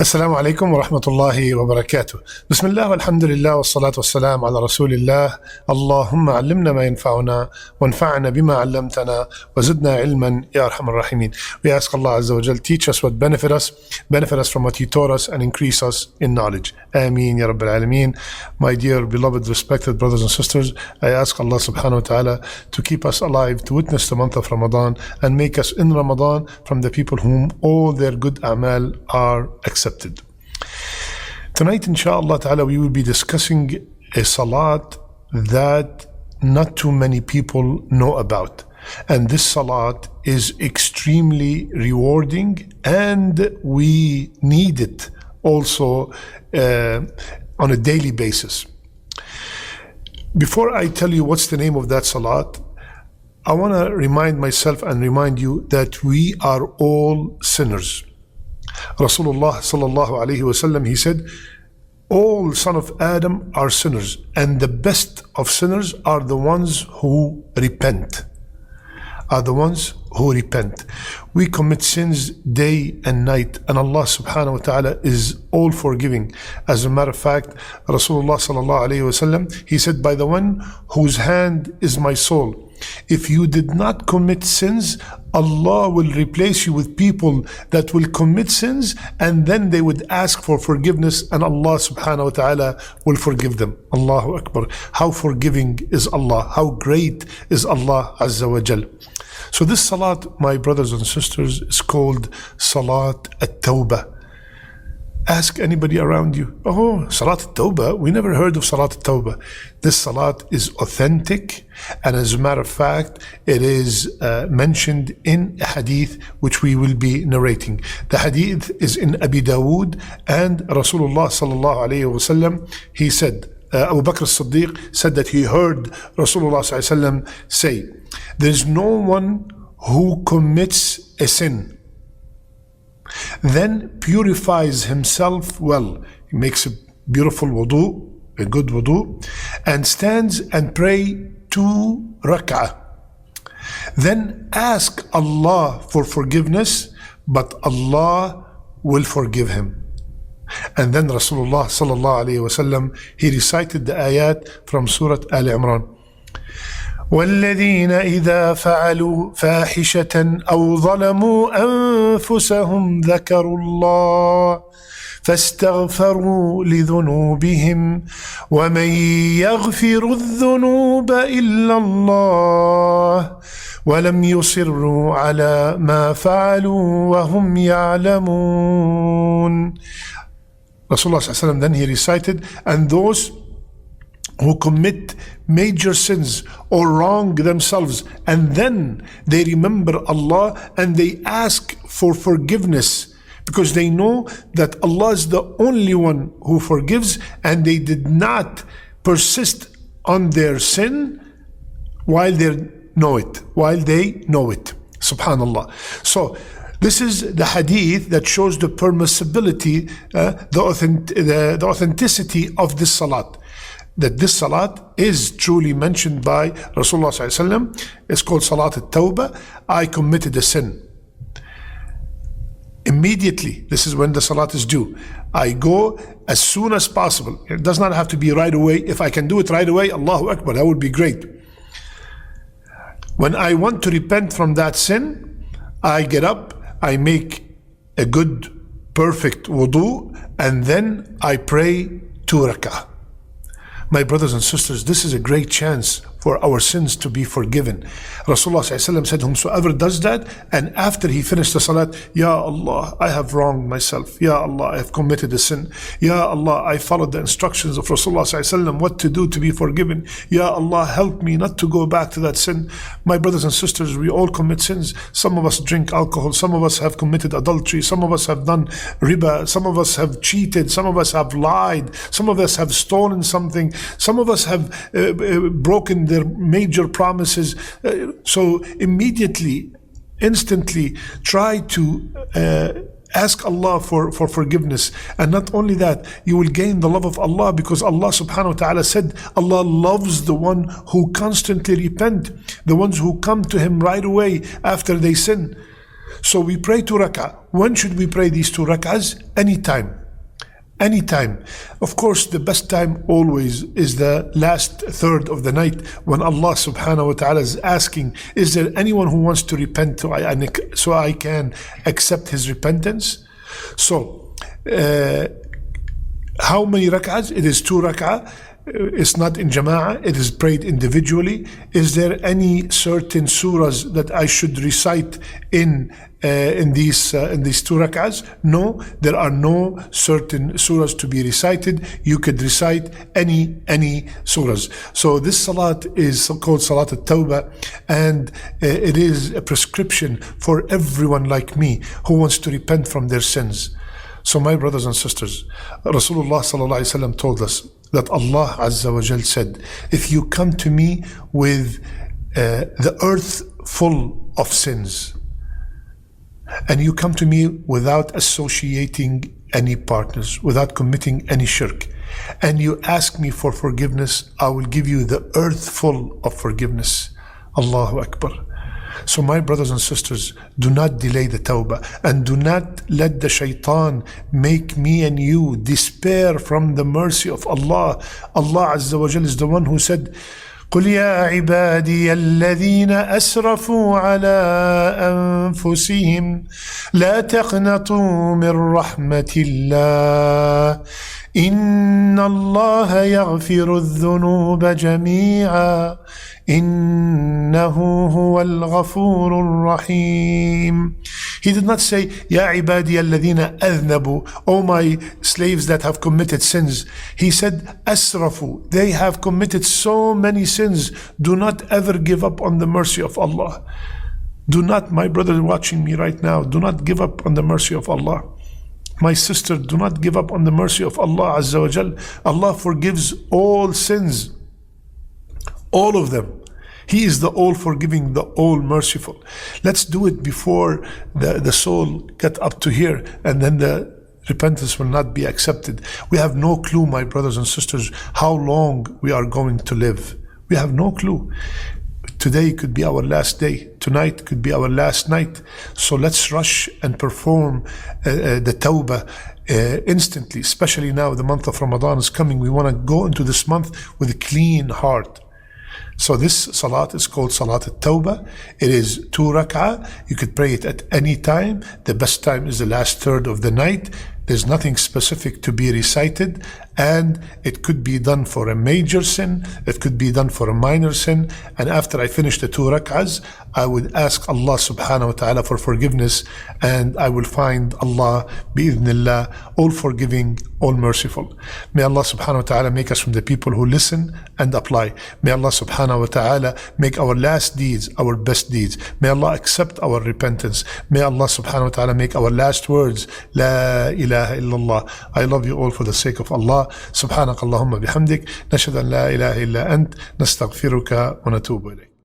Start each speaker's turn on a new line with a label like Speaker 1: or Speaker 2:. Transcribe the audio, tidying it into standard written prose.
Speaker 1: السلام عليكم ورحمة الله وبركاته. بسم الله والحمد لله والصلاة والسلام على رسول الله. اللهم علمنا ما ينفعنا وانفعنا بما علمتنا وزدنا علما يا أرحم الراحمين. We ask Allah Azza wa Jal, teach us what benefit us from what He taught us, and increase us in knowledge. Ameen Ya Rabbil Alameen. My dear, beloved, respected brothers and sisters, I ask Allah subhanahu wa ta'ala to keep us alive to witness the month of Ramadan and make us in Ramadan from the people whom all their good a'mal are accepted. Tonight, inshallah ta'ala, we will be discussing a salat that not too many people know about. And this salat is extremely rewarding, and we need it also on a daily basis. Before I tell you what's the name of that salat, I want to remind myself and remind you that we are all sinners. Rasulullah sallallahu alayhi wa sallam, he said, all sons of Adam are sinners, and the best of sinners are the ones who repent. We commit sins day and night, and Allah subhanahu wa ta'ala is all forgiving. As a matter of fact, Rasulullah sallallahu alayhi wa sallam, he said, by the one whose hand is my soul, if you did not commit sins, Allah will replace you with people that will commit sins, and then they would ask for forgiveness, and Allah subhanahu wa ta'ala will forgive them. Allahu Akbar. How forgiving is Allah? How great is Allah Azza wa Jal? So this salat, my brothers and sisters, is called Salat at-Tawbah. Ask anybody around you, oh, Salat al-Tawbah, we never heard of Salat al-Tawbah. This salat is authentic, and as a matter of fact, it is mentioned in a hadith which we will be narrating. The hadith is in Abi Dawood, and Rasulullah sallallahu alayhi wa sallam, he said, Abu Bakr as-Siddiq said that he heard Rasulullah sallallahu alayhi wa sallam say, there is no one who commits a sin, then purifies himself well. He makes a beautiful wudu, a good wudu, and stands and pray 2 rak'ah. Then ask Allah for forgiveness, but Allah will forgive him. And then Rasulullah sallallahu alayhi wa sallam, he recited the ayat from Surah Al Imran. والذين إذا فعلوا فاحشة أو ظلموا أنفسهم ذكروا الله فاستغفروا لذنوبهم ومن يغفر الذنوب إلا الله ولم يصروا على ما فعلوا وهم يعلمون. Rasulullah sallallahu alaihi wasallam, then he recited, and those who commit major sins or wrong themselves, and then they remember Allah and they ask for forgiveness because they know that Allah is the only one who forgives, and they did not persist on their sin while they know it. Subhanallah. So this is the hadith that shows the permissibility, the authenticity of this salat. That this salat is truly mentioned by Rasulullah sallallahu alaihi wasallam. It's called Salat al-Tawbah. I committed a sin. Immediately, this is when the salat is due. I go as soon as possible. It does not have to be right away. If I can do it right away, Allahu Akbar, that would be great. When I want to repent from that sin, I get up, I make a good, perfect wudu, and then I pray 2 rak'ah. My brothers and sisters, this is a great chance for our sins to be forgiven. Rasulullah ﷺ said, whomsoever does that, and after he finished the salat, Ya Allah, I have wronged myself. Ya Allah, I have committed a sin. Ya Allah, I followed the instructions of Rasulullah ﷺ, what to do to be forgiven. Ya Allah, help me not to go back to that sin. My brothers and sisters, we all commit sins. Some of us drink alcohol. Some of us have committed adultery. Some of us have done riba. Some of us have cheated. Some of us have lied. Some of us have stolen something. Some of us have broken their major promises. So immediately, instantly, try to ask Allah for forgiveness. And not only that, you will gain the love of Allah, because Allah subhanahu wa ta'ala said, Allah loves the one who constantly repent, the ones who come to Him right away after they sin. So we pray 2 rak'ah. When should we pray these 2 rak'ahs? Anytime. Anytime. Of course, the best time always is the last third of the night, when Allah subhanahu wa ta'ala is asking, is there anyone who wants to repent so I can accept his repentance? So, how many rak'ahs? It is 2 rak'ah. It's not in jama'ah, it is prayed individually. Is there any certain surahs that I should recite in these 2 rak'ahs? No, there are no certain surahs to be recited. You could recite any surahs. So this salat is called Salat al-Tawbah, and it is a prescription for everyone like me who wants to repent from their sins. So my brothers and sisters, Rasulullah sallallahu alaihi wasallam told us that Allah Azza wa Jal said, if you come to me with the earth full of sins, and you come to me without associating any partners, without committing any shirk, and you ask me for forgiveness, I will give you the earth full of forgiveness. Allahu Akbar. So my brothers and sisters, do not delay the tawbah, and do not let the shaitan make me and you despair from the mercy of Allah. Allah Azza wa Jal is the one who said, قل يا عبادي الذين أسرفوا على أنفسهم لا تقنطوا من رحمة الله إن الله يغفر الذنوب جميعا إنه هو الغفور الرحيم. He did not say, يا عبادي الذين أذنبوا, O my slaves that have committed sins. He said, أسرفوا, they have committed so many sins. Do not ever give up on the mercy of Allah. Do not, my brother watching me right now, do not give up on the mercy of Allah. My sister, do not give up on the mercy of Allah Azza wa Jal. Allah forgives all sins, all of them. He is the all-forgiving, the all-merciful. Let's do it before the soul get up to here, and then the repentance will not be accepted. We have no clue, my brothers and sisters, how long we are going to live. We have no clue. Today could be our last day. Tonight could be our last night. So let's rush and perform the tawbah instantly, especially now the month of Ramadan is coming. We want to go into this month with a clean heart. So this salat is called Salat al-Tawbah. It is 2 rak'ah. You could pray it at any time. The best time is the last third of the night. There's nothing specific to be recited, and it could be done for a major sin, it could be done for a minor sin. And after I finish the 2 rak'ahs, I would ask Allah subhanahu wa ta'ala for forgiveness, and I will find Allah bi'idhnillah, all forgiving, all merciful. May Allah subhanahu wa ta'ala make us from the people who listen and apply. May Allah subhanahu wa ta'ala make our last deeds our best deeds. May Allah accept our repentance. May Allah subhanahu wa ta'ala make our last words La ilaha illallah. I love you all for the sake of Allah. سبحانك اللهم بحمدك نشهد أن لا إله إلا أنت نستغفرك ونتوب إليك.